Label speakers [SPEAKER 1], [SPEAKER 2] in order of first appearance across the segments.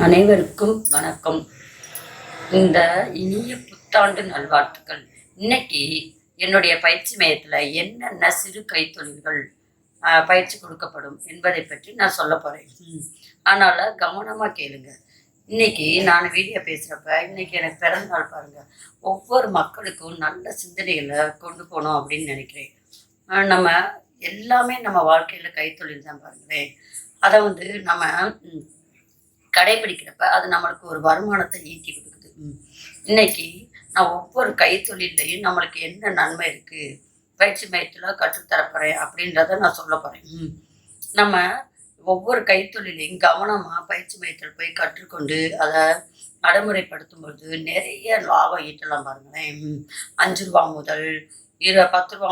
[SPEAKER 1] அனைவருக்கும் வணக்கம். இந்த இனிய புத்தாண்டு நல்வாழ்த்துக்கள். இன்னைக்கு என்னுடைய பயிற்சி மையத்தில் என்னென்ன சிறு கைத்தொழில்கள் பயிற்சி கொடுக்கப்படும் என்பதை பற்றி நான் சொல்ல போகிறேன். அதனால் கவனமாக கேளுங்க. இன்னைக்கு நான் வீடியோ பேசுகிறப்ப இன்னைக்கு எனக்கு பிறந்த நாள் பாருங்கள். ஒவ்வொரு மக்களுக்கும் நல்ல சிந்தனைகளை கொண்டு போகணும் அப்படின்னு நினைக்கிறேன். நம்ம எல்லாமே நம்ம வாழ்க்கையில் கைத்தொழில் தான் பாருங்களேன். அதை நம்ம கடைபிடிக்கிறப்ப அது நம்மளுக்கு ஒரு வருமானத்தை ஈட்டி கொடுக்குது. இன்னைக்கு நான் ஒவ்வொரு கைத்தொழிலையும் நம்மளுக்கு என்ன நன்மை இருக்குது பயிற்சி மையத்தில் கற்றுத்தரப்போகிறேன் அப்படின்றத நான் சொல்ல போகிறேன். நம்ம ஒவ்வொரு கைத்தொழிலையும் கவனமாக பயிற்சி மையத்தில் போய் கற்றுக்கொண்டு அதை நடைமுறைப்படுத்தும் பொழுது நிறைய லாபம் ஈட்டலாம் பாருங்களேன். 5 ரூபா முதல் 10 ரூபா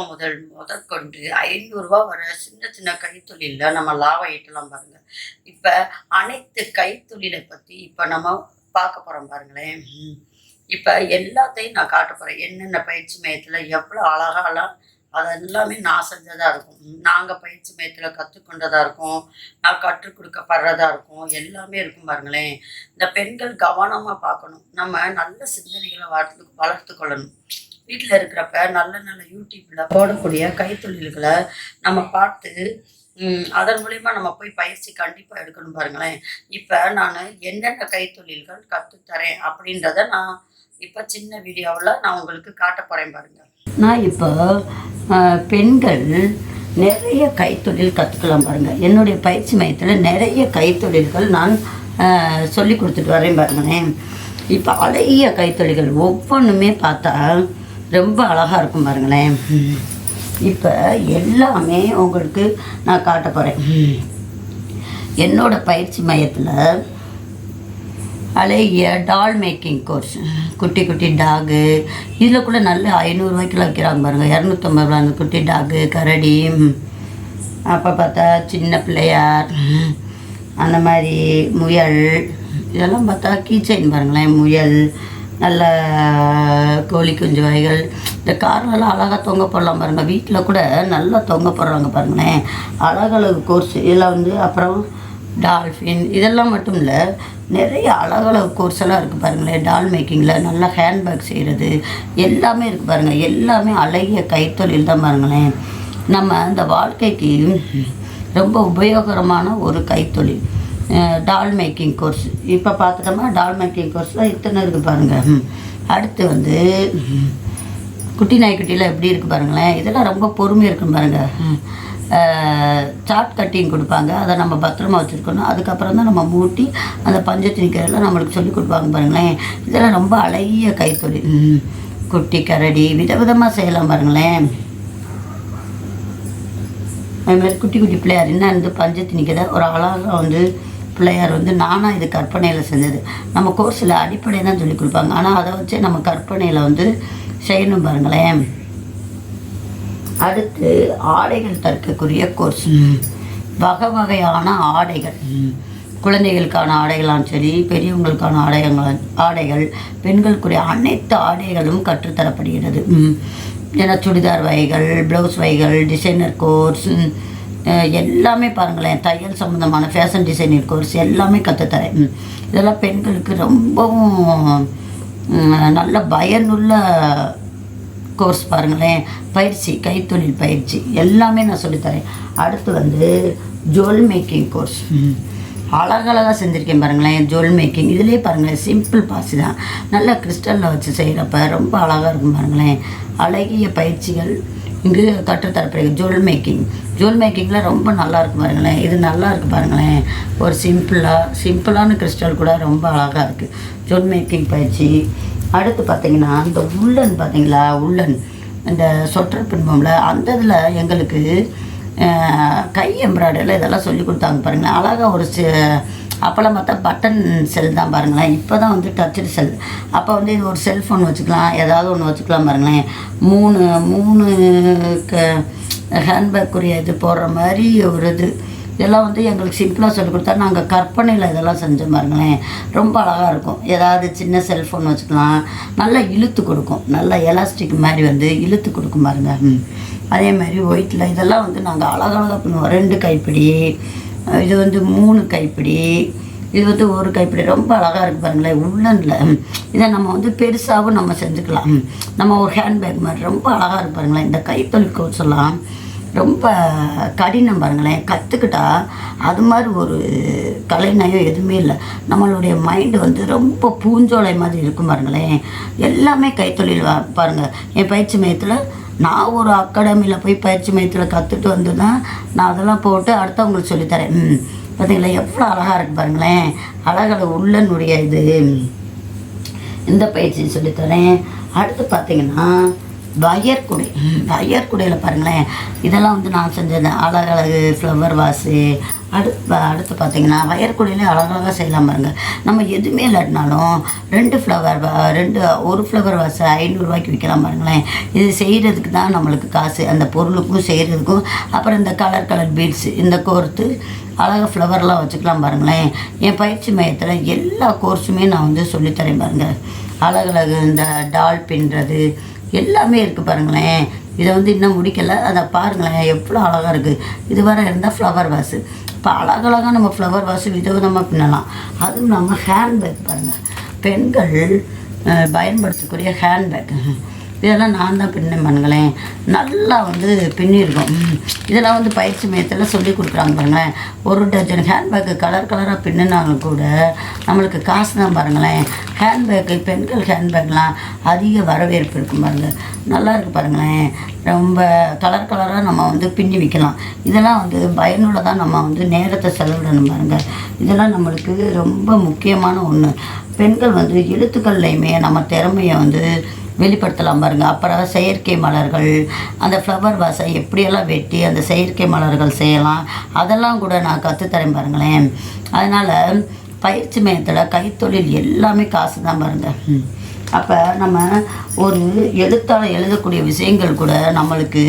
[SPEAKER 1] முதற்கொண்டு 500 ரூபா வர சின்ன சின்ன கைத்தொழிலில் நம்ம லாபம் ஈட்டலாம் பாருங்கள். இப்போ அனைத்து கைத்தொழிலை பற்றி இப்போ நம்ம பார்க்க போகிறோம் பாருங்களேன். இப்போ எல்லாத்தையும் நான் காட்ட போகிறேன். என்னென்ன பயிற்சி மையத்தில் எவ்வளோ அழகாலாம் அதெல்லாமே நான் செஞ்சதாக இருக்கும், நாங்கள் பயிற்சி மையத்தில் கற்றுக்கொண்டதாக இருக்கும், நான் கற்றுக் கொடுக்கப்படுறதா இருக்கும், எல்லாமே இருக்கும் பாருங்களேன். இந்த பெண்கள் கவனமாக பார்க்கணும். நம்ம நல்ல சிந்தனைகளை வளர்த்து கொள்ளணும். வீட்டில் இருக்கிறப்ப நல்ல நல்ல யூடியூப்பில் போடக்கூடிய கைத்தொழில்களை நம்ம பார்த்து அதன் மூலிமா நம்ம போய் பயிற்சி கண்டிப்பாக எடுக்கணும் பாருங்களேன். இப்போ நான் என்னென்ன கைத்தொழில்கள் கற்றுத்தரேன் அப்படின்றத நான் இப்போ சின்ன வீடியோவில் நான் உங்களுக்கு காட்ட போகிறேன் பாருங்கள். நான் இப்போ பெண்கள் நிறைய கைத்தொழில் கற்றுக்கலாம் பாருங்கள். என்னுடைய பயிற்சி மையத்தில் நிறைய கைத்தொழில்கள் நான் சொல்லி கொடுத்துட்டு வரேன் பாருங்களேன். இப்போ அழகிய கைத்தொழில்கள் ஒவ்வொன்றுமே பார்த்தா ரொம்ப அழகாக இருக்கும் பாருங்களேன். இப்போ எல்லாமே உங்களுக்கு நான் காட்ட போகிறேன். என்னோடய பயிற்சி மையத்தில் அழகிய டால் மேக்கிங் கோர்ஸ், குட்டி குட்டி டாகு, இதில் கூட நல்ல 500 ரூபாய்க்குலாம் வைக்கிறாங்க பாருங்கள். 250 ரூபா அந்த குட்டி டாகு, கரடி, அப்போ பார்த்தா சின்ன பிள்ளையார், அந்த மாதிரி முயல், இதெல்லாம் பார்த்தா கீச்சைன் பாருங்களேன். முயல், நல்ல கோழி குஞ்சு வகைகள், இந்த கார்லலாம் அழகாக தொங்க போடலாம் பாருங்கள். வீட்டில் கூட நல்லா தொங்க போடுறாங்க பாருங்களேன். அழகழகு கோர்ஸ் இதில் அப்புறம் டால்ஃபின், இதெல்லாம் மட்டும் இல்லை, நிறைய அழகழகு கோர்ஸ் எல்லாம் இருக்குது பாருங்களேன். டால் மேக்கிங்கில் நல்லா ஹேண்ட்பேக் செய்கிறது எல்லாமே இருக்குது பாருங்கள். எல்லாமே அழகிய கைத்தொழில் தான் பாருங்களேன். நம்ம இந்த வாழ்க்கைக்கு ரொம்ப உபயோகரமான ஒரு கைத்தொழில் டால் மேக்கிங் கோர்ஸ். இப்போ பார்த்துட்டோமா, டால் மேக்கிங் கோர்ஸில் இத்தனை இருக்குது பாருங்கள். அடுத்து குட்டி நாய்க்குட்டியில் எப்படி இருக்குது பாருங்களேன். இதெல்லாம் ரொம்ப பொறுமையாக இருக்குன்னு பாருங்கள். சாட் கட்டிங் கொடுப்பாங்க, அதை நம்ம பத்திரமா வச்சுருக்கணும். அதுக்கப்புறம் தான் நம்ம மூட்டி அந்த பஞ்சத்தினிக்கரெல்லாம் நம்மளுக்கு சொல்லி கொடுப்பாங்க பாருங்களேன். இதெல்லாம் ரொம்ப அழகிய கைத்தொழில். குட்டி கரடி விதவிதமாக செய்யலாம் பாருங்களேன். அதுமாதிரி குட்டி குட்டி பிள்ளையார் என்ன பஞ்சத்தினிக்கிற ஒரு அழகாக பிள்ளையார் நானாக இது கற்பனையில் செஞ்சது. நம்ம கோர்ஸில் அடிப்படை தான் சொல்லி கொடுப்பாங்க, ஆனால் அதை வச்சு நம்ம கற்பனையில் செய்யணும் பாருங்களேன். அடுத்து ஆடைகள் தற்கக்கூடிய கோர்ஸ், வகை வகையான ஆடைகள், குழந்தைகளுக்கான ஆடைகளாம் சரி, பெரியவங்களுக்கான ஆடைகள், பெண்களுக்குரிய அனைத்து ஆடைகளும் கற்றுத்தரப்படுகிறது. ஏன்னா சுடிதார் வகைகள், ப்ளவுஸ் வகைகள், டிசைனர் கோர்ஸ் எல்லாமே பாருங்களேன். தையல் சம்மந்தமான ஃபேஷன் டிசைனர் கோர்ஸ் எல்லாமே கற்றுத்தரேன். இதெல்லாம் பெண்களுக்கு ரொம்பவும் நல்ல பயனுள்ள கோர்ஸ் பாருங்களேன். பயிற்சி, கைத்தொழில் பயிற்சி எல்லாமே நான் சொல்லித்தரேன். அடுத்து ஜுவல் மேக்கிங் கோர்ஸ், அழகழகாக செஞ்சுருக்கேன் பாருங்களேன். ஜுவல் மேக்கிங் இதுலேயே பாருங்களேன், சிம்பிள் பாசி தான், நல்லா கிறிஸ்டலில் வச்சு செய்கிறப்ப ரொம்ப அழகாக இருக்கும் பாருங்களேன். அழகிய பயிற்சிகள் இங்கு கற்றுத்தரப்படுகிறது. ஜுவல் மேக்கிங்கில் ரொம்ப நல்லா இருக்கும் பாருங்களேன். இது நல்லா இருக்குது பாருங்களேன். ஒரு சிம்பிளான கிறிஸ்டல் கூட ரொம்ப அழகாக இருக்குது ஜுவல் மேக்கிங் பயிற்சி. அடுத்து பார்த்திங்கன்னா இந்த உள்ளன் பார்த்தீங்களா, உள்ளன் இந்த சொட்டர் பின்பம்ல அந்த இதில் எங்களுக்கு கை எம்ப்ராய்டரியில் இதெல்லாம் சொல்லி கொடுத்தாங்க பாருங்களேன். அழகாக ஒரு அப்போல்லாம் பார்த்தா பட்டன் செல் தான் பாருங்களேன். இப்போ தான் டச்சுடு செல். அப்போ இது ஒரு செல்ஃபோன் வச்சுக்கலாம், ஏதாவது ஒன்று வச்சுக்கலாம் பாருங்களேன். 3 ஹேண்ட்பேக்குரிய இது போடுற மாதிரி ஒரு இது, இதெல்லாம் எங்களுக்கு சிம்பிளாக சொல்லி கொடுத்தா நாங்கள் கற்பனையில் இதெல்லாம் செஞ்சோம் பாருங்களேன். ரொம்ப அழகாக இருக்கும். ஏதாவது சின்ன செல்ஃபோன் வச்சுக்கலாம், நல்லா இழுத்து கொடுக்கும், நல்லா எலாஸ்டிக் மாதிரி இழுத்து கொடுக்கும் பாருங்க. அதே மாதிரி ஒயிட்டில் இதெல்லாம் நாங்கள் அழகழகாக பண்ணுவோம். 2 கைப்பிடி, இது 3 கைப்பிடி, இது வந்து ஒரு கைப்பிடி ரொம்ப அழகாக இருக்குது பாருங்களேன், உள்ளனில். இதை நம்ம வந்து பெருசாகவும் நம்ம செஞ்சுக்கலாம். நம்ம ஒரு ஹேண்ட்பேக் மாதிரி ரொம்ப அழகாக இருக்கு பாருங்களேன். இந்த கைத்தொழில் கோர்ஸ் எல்லாம் ரொம்ப கடினம் பாருங்களேன். கற்றுக்கிட்டா அது மாதிரி ஒரு கலைநயம் எதுவுமே இல்லை. நம்மளுடைய மைண்டு வந்து ரொம்ப பூஞ்சோலை மாதிரி இருக்கும் பாருங்களேன். எல்லாமே கைத்தொழில் பாருங்கள். என் பயிற்சி மையத்தில் நான் ஒரு அகாடமியில் போய் பயிற்சி மையத்தில் கற்றுட்டு வந்து தான் நான் அதெல்லாம் போட்டு அடுத்தவங்களுக்கு சொல்லித்தரேன். பார்த்தீங்களா எவ்வளோ அழகாக இருக்குது பாருங்களேன். அழகாக உள்ளனுடைய இது இந்த பயிற்சி சொல்லித்தரேன். அடுத்து பார்த்தீங்கன்னா வயற்குடையில் பாருங்களேன். இதெல்லாம் வந்து நான் செஞ்சது அழகழகு ஃப்ளவர் வாஸு. அடுத்து பார்த்தீங்கன்னா வயற்குடையிலே அழகாக செய்யலாம் பாருங்கள். நம்ம எதுவுமே இல்லாட்டினாலும் ஒரு ஃப்ளவர் வாஸு 500 ரூபாய்க்கு விற்கலாம் பாருங்களேன். இது செய்கிறதுக்கு தான் நம்மளுக்கு காசு, அந்த பொருளுக்கும் செய்கிறதுக்கும். அப்புறம் இந்த கலர் பீட்ஸு இந்த கோர்த்து அழகாக ஃப்ளவர்லாம் வச்சுக்கலாம் பாருங்களேன். என் பயிற்சி மையத்தில் எல்லா கோர்ஸுமே நான் வந்து சொல்லித்தரேன் பாருங்கள். அழகழகு இந்த டால் பின்னுறது எல்லாமே இருக்குது பாருங்களேன். இதை வந்து இன்னும் முடிக்கலை, அதை பாருங்களேன் எவ்வளோ அழகாக இருக்குது. இது வர இருந்தால் ஃப்ளவர் வாஸு. இப்போ அழகழகாக நம்ம ஃப்ளவர் வாஸு விதவிதமாக பின்னலாம். அதுவும் நம்ம ஹேண்ட்பேக் பாருங்கள், பெண்கள் பயன்படுத்தக்கூடிய ஹேண்ட்பேக். இதெல்லாம் நான் தான் பின்னேன் பாருங்களேன். நல்லா வந்து பின்னிருக்கோம். இதெல்லாம் வந்து பயிற்சி மையத்தில் சொல்லி கொடுக்குறாங்க பாருங்களேன். ஒரு டஜன் ஹேண்ட்பேக்கு கலராக பின்னினாலும் கூட நம்மளுக்கு காசு தான் பாருங்களேன். ஹேண்ட்பேக்கு பெண்கள் ஹேண்ட்பேக்லாம் அதிக வரவேற்பு இருக்கும் பாருங்கள். நல்லா இருக்குது பாருங்களேன். ரொம்ப கலராக நம்ம வந்து பின்னி வைக்கலாம். இதெல்லாம் வந்து பயனுள்ளதாக நம்ம வந்து நேரத்தை செலவிடணும் பாருங்கள். இதெல்லாம் நம்மளுக்கு ரொம்ப முக்கியமான ஒன்று. பெண்கள் வந்து எழுத்துக்கள்லையுமே நம்ம திறமையை வந்து வெளிப்படுத்தலாம் பாருங்கள். அப்புறம் செயற்கை மலர்கள், அந்த ஃப்ளவர் வாஸை எப்படியெல்லாம் வெட்டி அந்த செயற்கை மலர்கள் செய்யலாம், அதெல்லாம் கூட நான் கற்றுத்தரேன் பாருங்களேன். அதனால் பயிற்சி மையத்தில் கைத்தொழில் எல்லாமே காசு தான் பாருங்கள். அப்போ நம்ம ஒரு எழுத்தால் எழுதக்கூடிய விஷயங்கள் கூட நம்மளுக்கு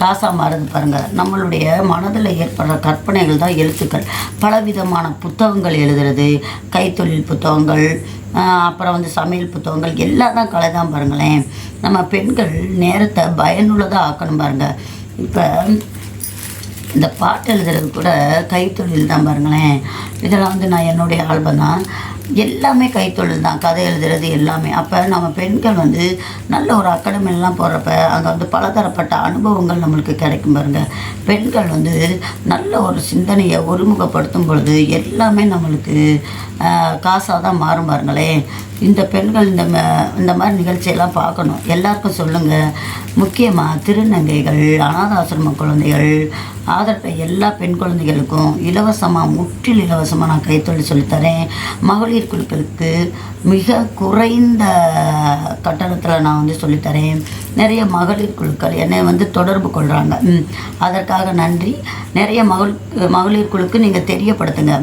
[SPEAKER 1] காசாக மாறுது பாருங்கள். நம்மளுடைய மனதில் ஏற்படுற கற்பனைகள் தான் எழுத்துக்கள். பலவிதமான புத்தகங்கள் எழுதுறது, கைத்தொழில் புத்தகங்கள், அப்புறம் வந்து சமையல் புத்தகங்கள் எல்லாம் தான் கலை தான் பாருங்களேன். நம்ம பெண்கள் நேரத்தை பயனுள்ளதாக ஆக்கணும் பாருங்கள். இப்போ இந்த பாட்டு எழுதுறது கூட கைத்தொழில் தான் பாருங்களேன். இதெல்லாம் வந்து நான் என்னுடைய ஆல்பம் தான், எல்லாமே கைத்தொழில் தான். கதை எழுதுறது எல்லாமே. அப்போ நம்ம பெண்கள் வந்து நல்ல ஒரு அகாடமிலாம் போகிறப்ப அங்கே வந்து பலதரப்பட்ட அனுபவங்கள் நம்மளுக்கு கிடைக்கும் பாருங்கள். பெண்கள் வந்து நல்ல ஒரு சிந்தனையை ஒருமுகப்படுத்தும் பொழுது எல்லாமே நம்மளுக்கு காசாக தான் மாறும் பாருங்களேன். இந்த பெண்கள் இந்த மாதிரி நிகழ்ச்சியெல்லாம் பார்க்கணும். எல்லாருக்கும் சொல்லுங்கள். முக்கியமாக திருநங்கைகள், அனாத ஆசிரம குழந்தைகள், ஆதரவு எல்லா பெண் குழந்தைகளுக்கும் முற்றிலும் இலவசமாக நான் கைத்தொழில் சொல்லித்தரேன். மகளிர் குழுக்களுக்கு மிக குறைந்த கட்டணத்தில் நான் வந்து சொல்லித்தரேன். நிறைய மகளிர் குழுக்கள் என்னை வந்து தொடர்பு கொள்கிறாங்க. அதற்காக நன்றி. நிறைய மகளிர் குழுக்கு நீங்கள் தெரியப்படுத்துங்க.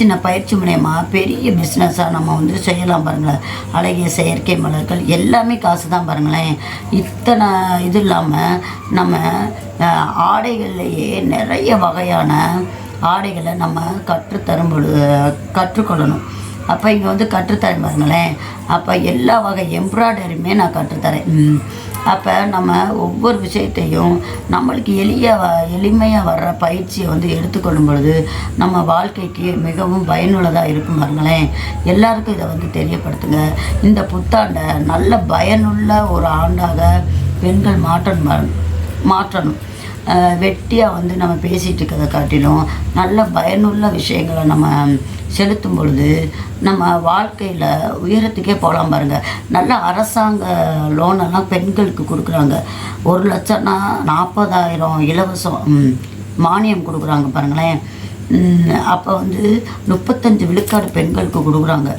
[SPEAKER 1] சின்ன பயிற்சி மூலயமா பெரிய பிஸ்னஸாக நம்ம வந்து செய்யலாம் பாருங்களேன். அழகிய செயற்கை மலர்கள் எல்லாமே காசு தான் பாருங்களேன். இத்தனை இது இல்லாமல் நம்ம ஆடைகள்லேயே நிறைய வகையான ஆடைகளை நம்ம கற்றுக்கொள்ளணும். அப்போ இங்கே வந்து கற்றுத்தரேன் பாருங்களேன். அப்போ எல்லா வகை எம்ப்ராய்டரியுமே நான் கற்றுத்தரேன். அப்போ நம்ம ஒவ்வொரு விஷயத்தையும் நம்மளுக்கு எளிமையாக வர்ற பயிற்சியை வந்து எடுத்துக்கொள்ளும் பொழுது நம்ம வாழ்க்கைக்கு மிகவும் பயனுள்ளதாக இருக்கும் பாருங்களேன். எல்லாருக்கும் இதை வந்து தெரியப்படுத்துங்க. இந்த புத்தாண்டை நல்ல பயனுள்ள ஒரு ஆண்டாக பெண்கள் மாற்றணும். வெட்டியாக வந்து நம்ம பேசிகிட்டு இருக்கிறத காட்டிலும் நல்ல பயனுள்ள விஷயங்களை நம்ம செலுத்தும் பொழுது நம்ம வாழ்க்கையில் உயரத்துக்கே போகலாம் பாருங்கள். நல்ல அரசாங்க லோனெல்லாம் பெண்களுக்கு கொடுக்குறாங்க. 1 லட்சம்னா 40,000 இலவசம் மானியம் கொடுக்குறாங்க பாருங்களேன். அப்போ வந்து 35 விழுக்காடு பெண்களுக்கு கொடுக்குறாங்க.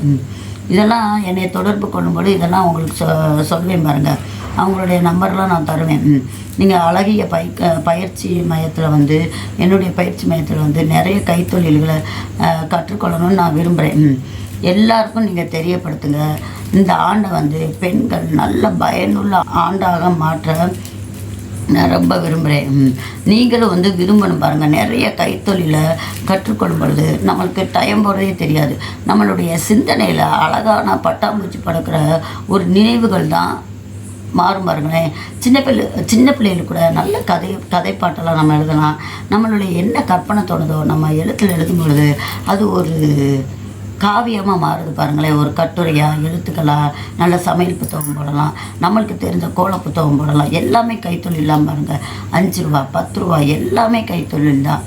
[SPEAKER 1] இதெல்லாம் என்னை தொடர்பு கொள்ளும்போது இதெல்லாம் உங்களுக்கு சொல்வேன் பாருங்கள். அவங்களுடைய நம்பர்லாம் நான் தருவேன். நீங்கள் அழகிய பயிற்சி மையத்தில் வந்து என்னுடைய பயிற்சி மையத்தில் வந்து நிறைய கைத்தொழில்களை கற்றுக்கொள்ளணும்னு நான் விரும்புகிறேன். எல்லாருக்கும் நீங்கள் தெரியப்படுத்துங்க. இந்த ஆண்டை வந்து பெண்கள் நல்ல பயனுள்ள ஆண்டாக மாற்ற நான் ரொம்ப விரும்புகிறேன். நீங்களும் வந்து விரும்பணும் பாருங்கள். நிறைய கைத்தொழிலை கற்றுக்கொள்ளும் பொழுது நம்மளுக்கு டைம் போகிறதே தெரியாது. நம்மளுடைய சிந்தனையில் அழகான பட்டாம்பூச்சி பறக்கிற ஒரு நினைவுகள் தான் மாறும் பாருங்களேன். சின்ன பிள்ளைகளுக்கு கூட நல்ல கதைப்பாட்டெல்லாம் நம்ம எழுதலாம். நம்மளுடைய என்ன கற்பனை தோணுதோ நம்ம எழுத்தில் எழுதும் பொழுது அது ஒரு காவியமாக மாறுது பாருங்களேன். ஒரு கட்டுரையா, எழுத்துக்களா, நல்ல சமையல் புத்தகம் போடலாம், நம்மளுக்கு தெரிஞ்ச கோல புத்தகம் போடலாம். எல்லாமே கைத்தொழில் தான் பாருங்கள். 5 ரூபா 10 ரூபா எல்லாமே கைத்தொழில் தான்.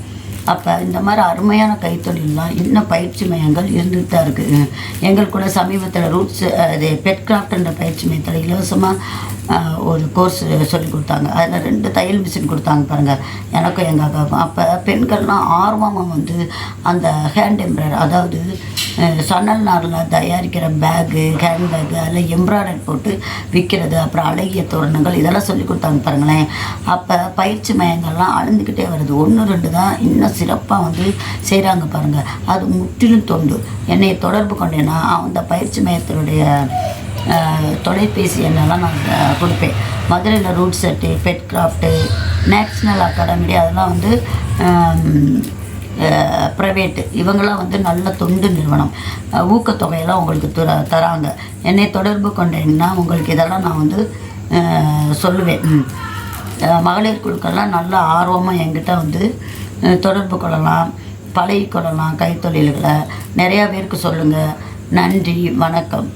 [SPEAKER 1] அப்போ இந்த மாதிரி அருமையான கைத்தொழில்லாம் இன்னும் பயிற்சி மையங்கள் இருந்துகிட்டு தான் இருக்குது. எங்களுக்கு கூட சமீபத்தில் ரூட்ஸ் இது பெட் கிராஃப்ட்ன்ற பயிற்சி மையத்தில் இலவசமாக ஒரு கோர்ஸ் சொல்லி கொடுத்தாங்க. அதில் 2 தையல் மிஷின் கொடுத்தாங்க பாருங்கள், எனக்கும் எங்கள் அக்காவுக்கும். அப்போ பெண்கள்லாம் ஆர்வமாக வந்து அந்த ஹேண்ட் எம்ப்ராய்டரி, அதாவது சணல் நாரில் தயாரிக்கிற பேகு, ஹேண்ட் பேக்கு, அதில் எம்ப்ராய்டரி போட்டு விற்கிறது, அப்புறம் அழகிய தோரணங்கள், இதெல்லாம் சொல்லி கொடுத்தாங்க பாருங்களேன். அப்போ பயிற்சி மையங்கள்லாம் அழுந்துக்கிட்டே வருது. 1 2 தான் இன்னும் சிறப்பாக வந்து செய்கிறாங்க பாருங்கள். அது முற்றிலும் தொண்டு. என்னை தொடர்பு கொண்டேன்னா அந்த பயிற்சி மையத்தினுடைய தொலைபேசி எண்ணெல்லாம் நான் கொடுப்பேன். மதுரையில் root set, pet craft, national academy, அதெல்லாம் வந்து ப்ரைவேட்டு, இவங்களாம் வந்து நல்ல தொண்டு நிறுவனம். ஊக்கத்தொகையெல்லாம் உங்களுக்கு தராங்க. என்னை தொடர்பு கொண்டேன்னா உங்களுக்கு இதெல்லாம் நான் வந்து சொல்லுவேன். மகளிர் குழுக்கள்லாம் நல்ல ஆர்வமாக என்கிட்ட வந்து தொடர்பு கொள்ளலாம், பழகிக்கொள்ளலாம். கைத்தொழில்களை நிறையா பேருக்கு சொல்லுங்கள். நன்றி, வணக்கம்.